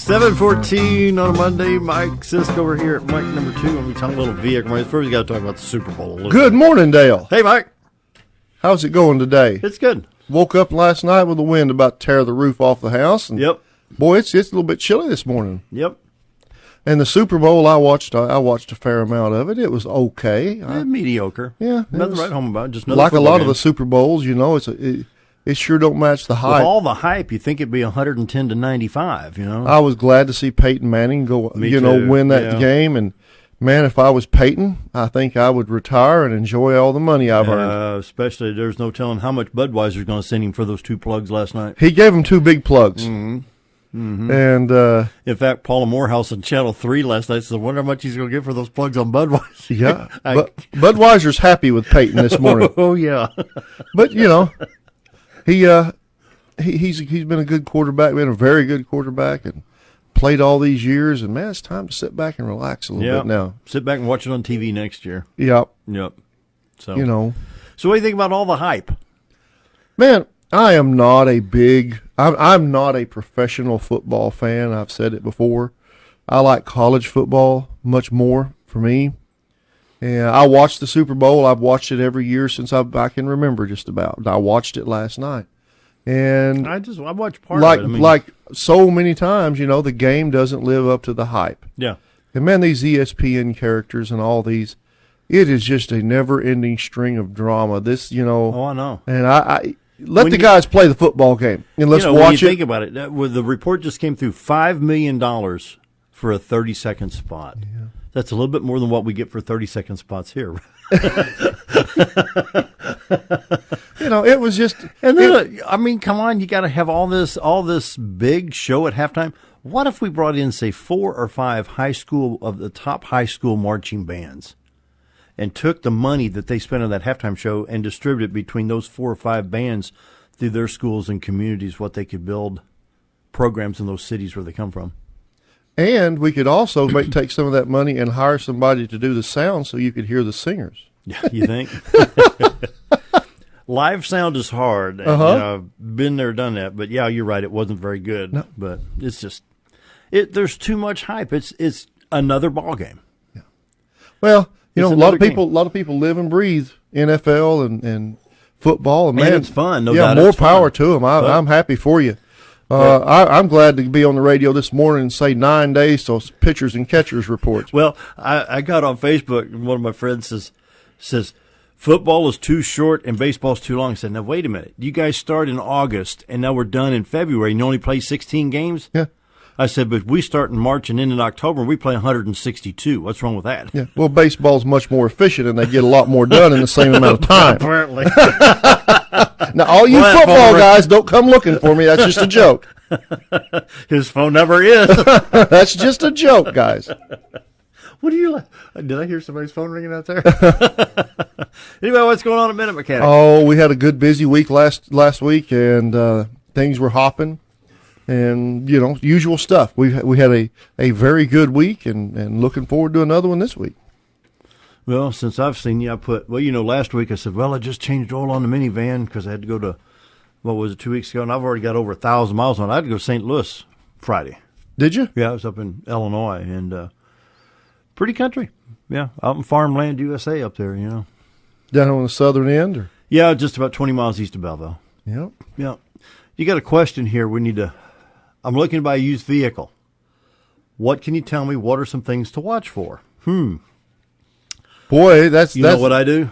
7:14 on a Monday. Mike Sisk over here at Mike number 2. And we talk a little vehicle. First, we got to talk about the Super Bowl a little Good bit. morning, Dale. Hey, Mike. How's it going today? It's good. Woke up last night with the wind about to tear the roof off the house. And Yep. Boy, it's a little bit chilly this morning. Yep. And the Super Bowl, I watched a fair amount of it. It was okay. Mediocre. Yeah, Nothing was, right home about it. Just another like a football lot game. of the Super Bowls, you know, it sure don't match the hype. With all the hype, you think it'd be 110 to 95, you know? I was glad to see Peyton Manning go, Me too. win that Yeah. game. And man, if I was Peyton, I think I would retire and enjoy all the money I've earned. Especially, there's no telling how much Budweiser's going to send him for those 2 plugs last night. He gave him 2 big plugs. And In fact, Paula Morehouse on Channel 3 last night said, I wonder how much he's going to get for those plugs on Budweiser. yeah, but Budweiser's happy with Peyton this morning. Oh, yeah. But you know, he's been a good quarterback, been a very good quarterback, and played all these years. And man, it's time to sit back and relax a little bit now. Sit back and watch it on TV next year. Yep. Yep. So You know, So what do you think about all the hype? man, I'm not a professional football fan. I've said it before. I like college football much more for me. And I watched the Super Bowl. I've watched it every year since I can remember just about. I watched it last night. And I watched part of it. Like so many times, you know, the game doesn't live up to the hype. Yeah. And man, these ESPN characters and all these, it is just a never-ending string of drama. This, you know. Oh, I know. And I let the guys play the football game and let's when watch you it. think about it, the report just came through $5 million for a 30-second spot. Yeah. That's a little bit more than what we get for 30-second spots here. You know, it was just. And then, come on, you got to have all this big show at halftime. What if we brought in, say, 4 or 5 of the top high school marching bands, and took the money that they spent on that halftime show and distributed between those 4 or 5 bands through their schools and communities, what they could build programs in those cities where they come from. And we could also take some of that money and hire somebody to do the sound so you could hear the singers. Yeah, you think? Live sound is hard. And, I've been there, done that. But yeah, you're right. It wasn't very good. No. But it's just, there's too much hype. It's another ball game. Yeah. Well, you know, a lot of people live and breathe NFL and football, and man, it's fun. No yeah, doubt more it's power fun. to them. I'm happy for you. I'm glad to be on the radio this morning and say 9 days till pitchers and catchers reports. Well, I got on Facebook and one of my friends says football is too short and baseball's too long. I said, now wait a minute. You guys start in August and now we're done in February and you only play 16 games? Yeah. I said, but we start in March and end in October and we play 162. What's wrong with that? Yeah. Well, baseball's much more efficient and they get a lot more done in the same amount of time. Apparently. Now, all you football guys, don't come looking for me. That's just a joke. His phone number is. That's just a joke, guys. What do you like? Did I hear somebody's phone ringing out there? Anyway, what's going on at Minute Mechanic? Oh, we had a good busy week last week, and things were hopping, and you know, usual stuff. We had a very good week, and looking forward to another one this week. Well, since I've seen you, last week I said, I just changed oil on the minivan because I had to go to, 2 weeks ago, and I've already got over 1,000 miles on it. I had to go to St. Louis Friday. Did you? Yeah, I was up in Illinois, and pretty country. Yeah, out in farmland USA up there, you know. Down on the southern end? Or? Yeah, just about 20 miles east of Belleville. Yep. Yeah. You got a question here. I'm looking to buy a used vehicle. What can you tell me? What are some things to watch for? Boy, You know what I do?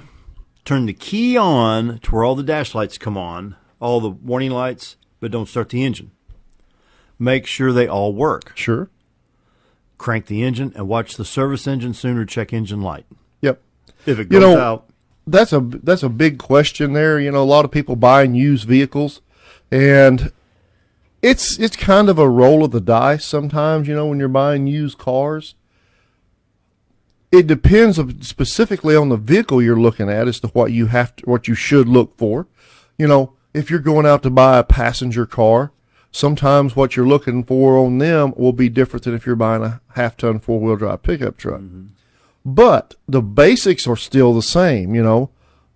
Turn the key on to where all the dash lights come on, all the warning lights, but don't start the engine. Make sure they all work. Sure. Crank the engine and watch the service engine sooner. Check engine light. Yep. If it goes out. That's a big question there. You know, a lot of people buying used vehicles, and it's kind of a roll of the dice sometimes, you know, when you're buying used cars. It depends specifically on the vehicle you're looking at as to what you should look for. You know, if you're going out to buy a passenger car, sometimes what you're looking for on them will be different than if you're buying a half-ton four-wheel drive pickup truck. Mm-hmm. But the basics are still the same, you know.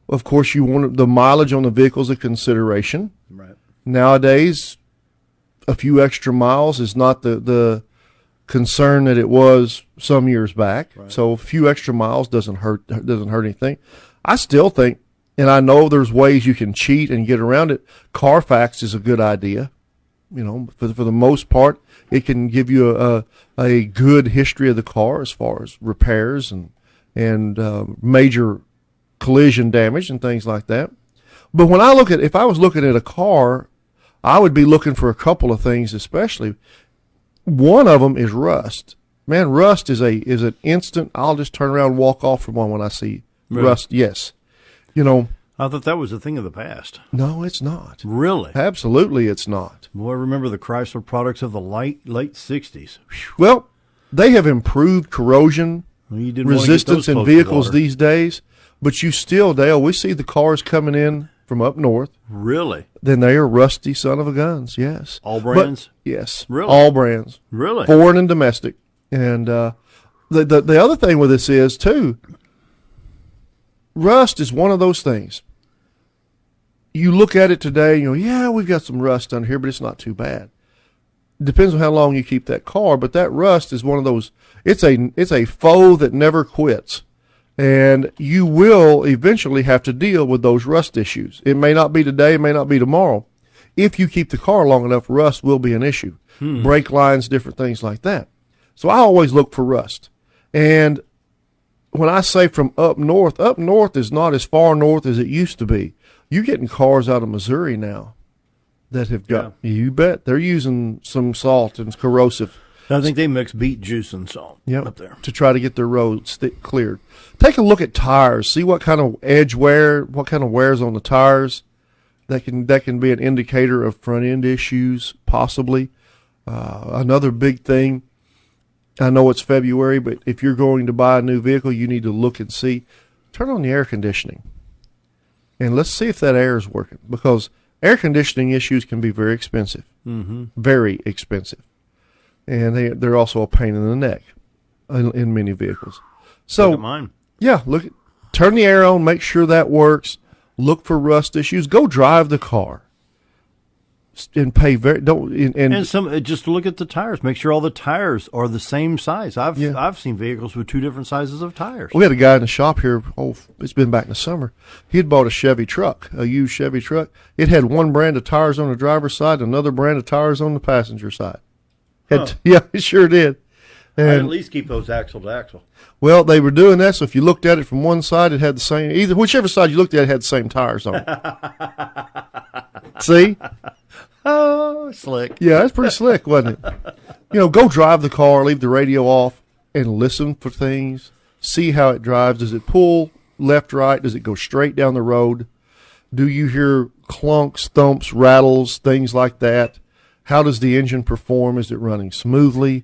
Of course, you want the mileage on the vehicle is a consideration. Right. Nowadays, a few extra miles is not the concern that it was some years back. Right. So a few extra miles doesn't hurt anything. I still think, and I know there's ways you can cheat and get around it. Carfax is a good idea. You know, for the most part, it can give you a good history of the car as far as repairs and major collision damage and things like that. But when if I was looking at a car, I would be looking for a couple of things, especially. One of them is rust. Man, rust is an instant. I'll just turn around and walk off from one when I see rust. Yes, you know. I thought that was a thing of the past. No, it's not. Really? Absolutely, it's not. Boy, I remember the Chrysler products of the late 60s. Whew. Well, they have improved corrosion resistance in vehicles these days, but you still, Dale, we see the cars coming in from up north. Really? Then they are rusty son of a guns, yes. All brands? But, yes. Really? All brands. Really? Foreign and domestic. And the other thing with this is, too, rust is one of those things. You look at it today, you know, yeah, we've got some rust under here, but it's not too bad. Depends on how long you keep that car, but that rust is one of those, it's a foe that never quits. And you will eventually have to deal with those rust issues. It may not be today, it may not be tomorrow. If you keep the car long enough, rust will be an issue. Brake lines, different things like that. So I always look for rust. And when I say from up north is not as far north as it used to be. You're getting cars out of Missouri now that have got, you bet, they're using some salt and corrosive. I think they mix beet juice and salt up there to try to get their roads cleared. Take a look at tires. See what kind of edge wear, what kind of wears on the tires. That can be an indicator of front end issues, possibly. Another big thing. I know it's February, but if you're going to buy a new vehicle, you need to look and see. Turn on the air conditioning, and let's see if that air is working, because air conditioning issues can be very expensive, very expensive. And they're also a pain in the neck in many vehicles. So, look at mine. Yeah, turn the air on, make sure that works. Look for rust issues. Go drive the car, and pay just look at the tires. Make sure all the tires are the same size. I've seen vehicles with two different sizes of tires. We had a guy in the shop here. Oh, it's been back in the summer. He had bought a Chevy truck, a used Chevy truck. It had one brand of tires on the driver's side, another brand of tires on the passenger side. Yeah, it sure did. And I'd at least keep those axle to axle. Well, they were doing that, so if you looked at it from one side, it had the same, whichever side you looked at, it had the same tires on it. See? Oh, slick. Yeah, that's pretty slick, wasn't it? You know, go drive the car, leave the radio off, and listen for things. See how it drives. Does it pull left, right? Does it go straight down the road? Do you hear clunks, thumps, rattles, things like that? How does the engine perform? Is it running smoothly?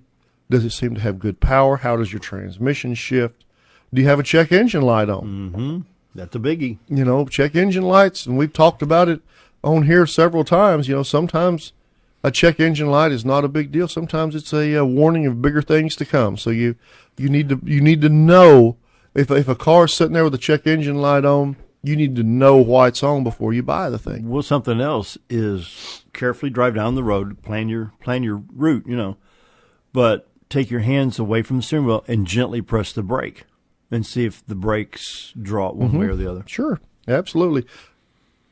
Does it seem to have good power? How does your transmission shift? Do you have a check engine light on? Mm-hmm. That's a biggie. You know, check engine lights, and we've talked about it on here several times. You know, sometimes a check engine light is not a big deal. Sometimes it's a warning of bigger things to come. So you need to know if a car is sitting there with a check engine light on, you need to know why it's on before you buy the thing. Well, something else is carefully drive down the road, plan your route, you know, but take your hands away from the steering wheel and gently press the brake and see if the brakes draw it one way or the other. Sure, absolutely.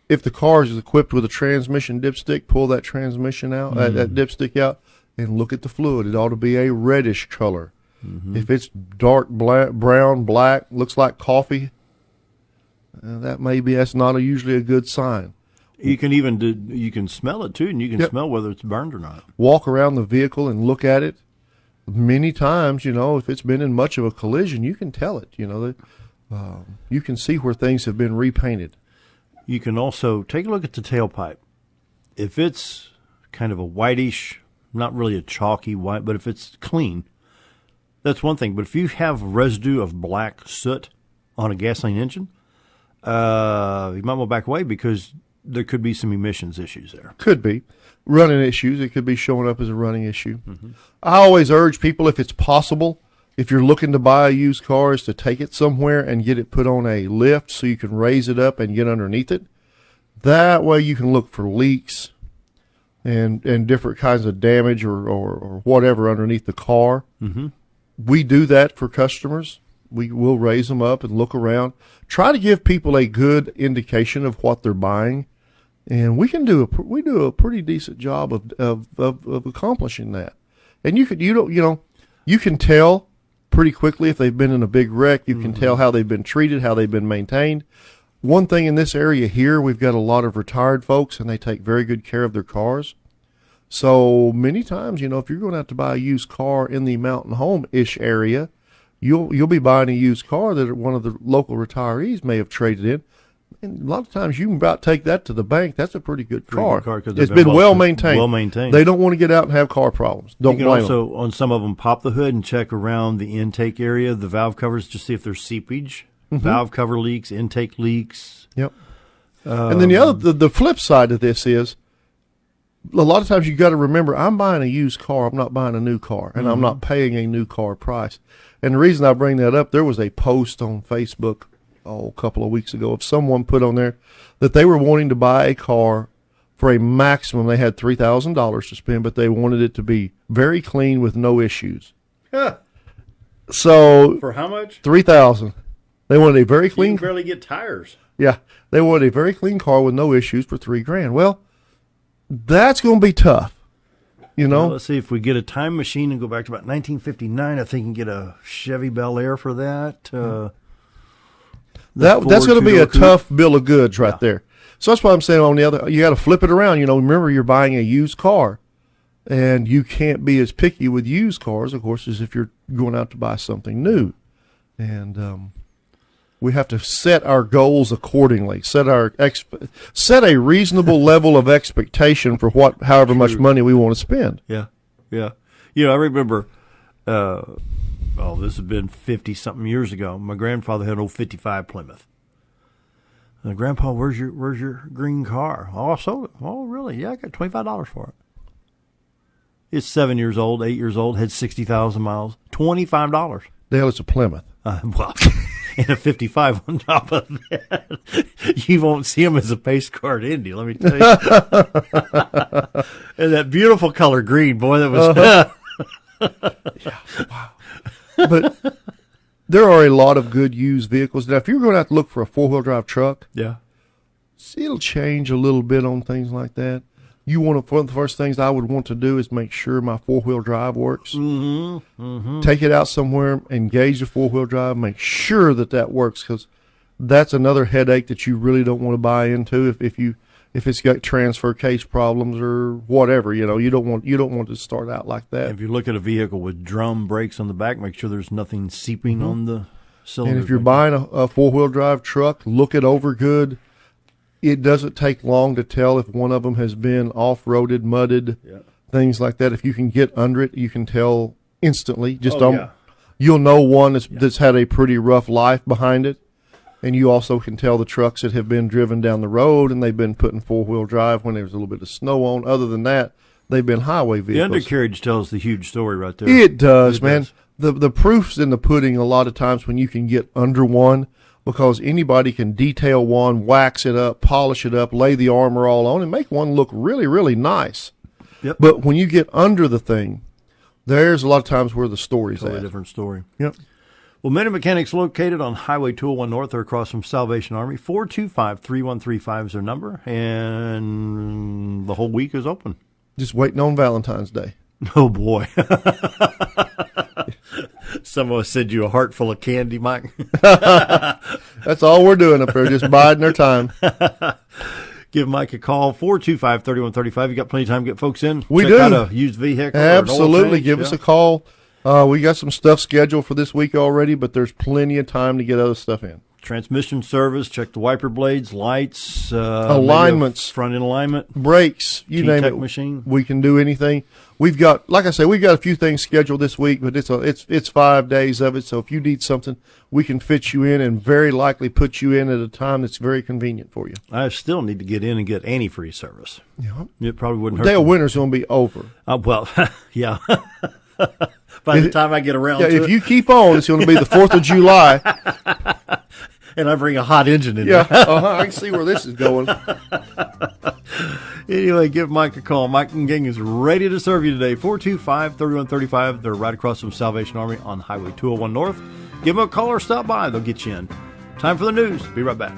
If the car is equipped with a transmission dipstick, pull that transmission out, that dipstick out, and look at the fluid. It ought to be a reddish color. If it's dark brown, black, looks like coffee, that's not usually a good sign. You can you can smell it too, and you can smell whether it's burned or not. Walk around the vehicle and look at it. Many times, you know, if it's been in much of a collision, you can tell it. You know, you can see where things have been repainted. You can also take a look at the tailpipe. If it's kind of a whitish, not really a chalky white, but if it's clean, that's one thing. But if you have residue of black soot on a gasoline engine, you might want to back away because there could be some emissions issues there. Could be. Running issues. It could be showing up as a running issue. I always urge people, if it's possible, if you're looking to buy a used car, is to take it somewhere and get it put on a lift so you can raise it up and get underneath it. That way you can look for leaks, and different kinds of damage or whatever underneath the car. Mm-hmm. We do that for customers. We will raise them up and look around, try to give people a good indication of what they're buying, and we do a pretty decent job of accomplishing that. And you can tell pretty quickly if they've been in a big wreck. You can tell how they've been treated, how they've been maintained. One thing in this area here, we've got a lot of retired folks, and they take very good care of their cars. So many times, if you're going out to buy a used car in the mountain home-ish area, you'll be buying a used car that one of the local retirees may have traded in. And a lot of times you can about take that to the bank. That's a pretty good car. It's been well maintained. Well maintained. They don't want to get out and have car problems. Don't blame them. You can also, on some of them, pop the hood and check around the intake area, the valve covers, to see if there's seepage, valve cover leaks, intake leaks. Yep. And then the flip side of this is, a lot of times you got to remember, I'm buying a used car. I'm not buying a new car, and I'm not paying a new car price. And the reason I bring that up, there was a post on Facebook a couple of weeks ago of someone put on there that they were wanting to buy a car for a maximum. They had $3,000 to spend, but they wanted it to be very clean with no issues. Huh. So for how much? $3,000. They wanted a very clean. You can barely get tires. Yeah, they wanted a very clean car with no issues for $3,000. Well, that's going to be tough. Well, let's see if we get a time machine and go back to about 1959. I think you can get a Chevy Bel Air for that. That's going to be a tough bill of goods right there. So that's why I'm saying you got to flip it around. Remember, you're buying a used car, and you can't be as picky with used cars, of course, as if you're going out to buy something new. And we have to set our goals accordingly. Set a reasonable level of expectation for however much money we want to spend. Yeah, yeah. I remember. This has been 50-something years ago. My grandfather had an old 55 Plymouth. Grandpa, where's your green car? Oh, I sold it. Oh, really? Yeah, I got $25 for it. It's 7 years old, 8 years old, had 60,000 miles. $25. The hell, it's a Plymouth. Well, and a 55 on top of that. You won't see them as a pace car at Indy, let me tell you. And that beautiful color green, boy, that was... Yeah, wow. But there are a lot of good used vehicles. Now, if you're going out to look for a four-wheel drive truck, it'll change a little bit on things like that. One of the first things I would want to do is make sure my four-wheel drive works. Take it out somewhere, engage the four-wheel drive, make sure that works, because that's another headache that you really don't want to buy into if it's got transfer case problems or whatever. You don't want to start out like that. If you look at a vehicle with drum brakes on the back, make sure there's nothing seeping on the cylinder. And if you're buying a four-wheel drive truck, look it over good. It doesn't take long to tell if one of them has been off-roaded, mudded, things like that. If you can get under it, you can tell instantly. You'll know one that's had a pretty rough life behind it. And you also can tell the trucks that have been driven down the road and they've been put in four-wheel drive when there's a little bit of snow on. Other than that, they've been highway vehicles. The undercarriage tells the huge story right there. It does, man. The proof's in the pudding a lot of times when you can get under one, because anybody can detail one, wax it up, polish it up, lay the armor all on, and make one look really, really nice. Yep. But when you get under the thing, there's a lot of times where the story's totally at. Different story. Yep. Well, Mmmm Mechanics located on Highway 201 North, or across from Salvation Army. 425-3135 is their number, and the whole week is open. Just waiting on Valentine's Day. Oh, boy. Someone send you a heart full of candy, Mike. That's all we're doing up there, just biding our time. Give Mike a call, 425-3135. You got plenty of time to get folks in? We Check do. out a used vehicle. Absolutely. Give us a call. We got some stuff scheduled for this week already, but there's plenty of time to get other stuff in. Transmission service, check the wiper blades, lights, alignments, front end alignment, brakes, you name it. Machine. We can do anything. We've got, like I say, we've got a few things scheduled this week, but it's 5 days of it. So if you need something, we can fit you in and very likely put you in at a time that's very convenient for you. I still need to get in and get antifreeze service. Yeah, it probably wouldn't hurt. Day of winter's going to be over. Well, yeah. By the time I get around to it. If you keep on, it's going to be the 4th of July. And I bring a hot engine in Yeah, there. I can see where this is going. Anyway, give Mike a call. Mike and gang is ready to serve you today. 425-3135. They're right across from Salvation Army on Highway 201 North. Give them a call or stop by. They'll get you in. Time for the news. Be right back.